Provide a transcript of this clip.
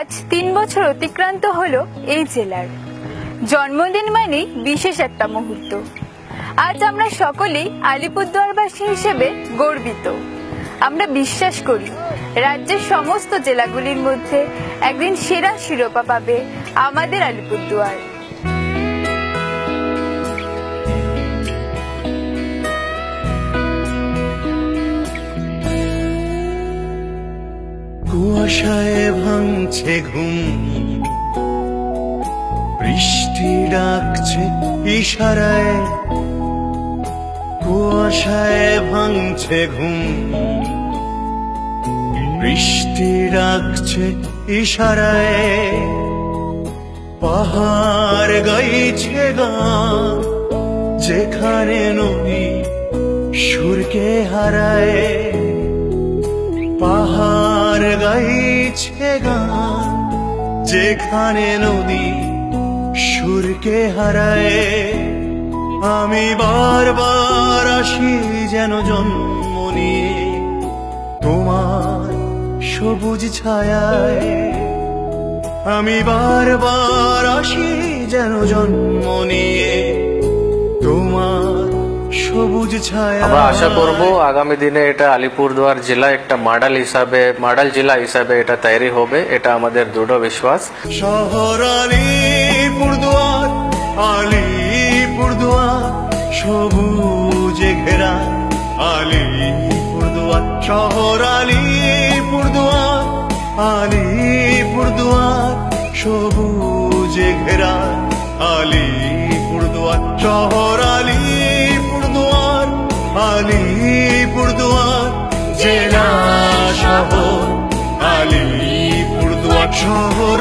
আজ 3 বছর অতিক্রান্ত হলো এই জেলার। জন্মদিন মানেই বিশেষ একটা মুহূর্ত। আজ আমরা সকলেই আলিপুরদুয়ারবাসী হিসেবে গর্বিত। আমরা বিশ্বাস করি রাজ্যের সমস্ত জেলাগুলির মধ্যে একদিন সেরা শিরোপা পাবে আমাদের আলিপুরদুয়ার। কুয়াশায় ভাঙছে ঘুম, বৃষ্টি ডাকছে ইশারায়। কুয়াশায় ভাঙছে ঘুম, বৃষ্টি ডাকছে ইশারায়। পাহাড় গাইছে গান, যেখানে নদী সুরকে হারায়। পাহাড় গাইছে গান, যেখানে নদী সুরকে হারায়। আমি বারবার আসি যেন জন্ম নিয়ে তোমার সবুজ ছায়ায়। আমি বারবার আসি যেন জন্ম নিয়ে তোমার সবুজ ছায়া। আমরা আশা করব আগামী দিনে এটা আলিপুরদুয়ার জেলা একটা মডেল জেলা হিসাবে এটা তৈরি হবে, এটা আমাদের দৃঢ় বিশ্বাস। শহর আলিপুরদুয়ার, আলিপুরদুয়ার সবুজে ঘেরা। আলিপুরদুয়ার শহর, আলিপুরদুয়ার, আলিপুরদুয়ার সবুজে ঘেরা। আলিপুরদুয়ার শহর, আলিপুরদুয়ার, আলিপুরদুয়ার জেলা শহর। আলিপুরদুয়ার শহর,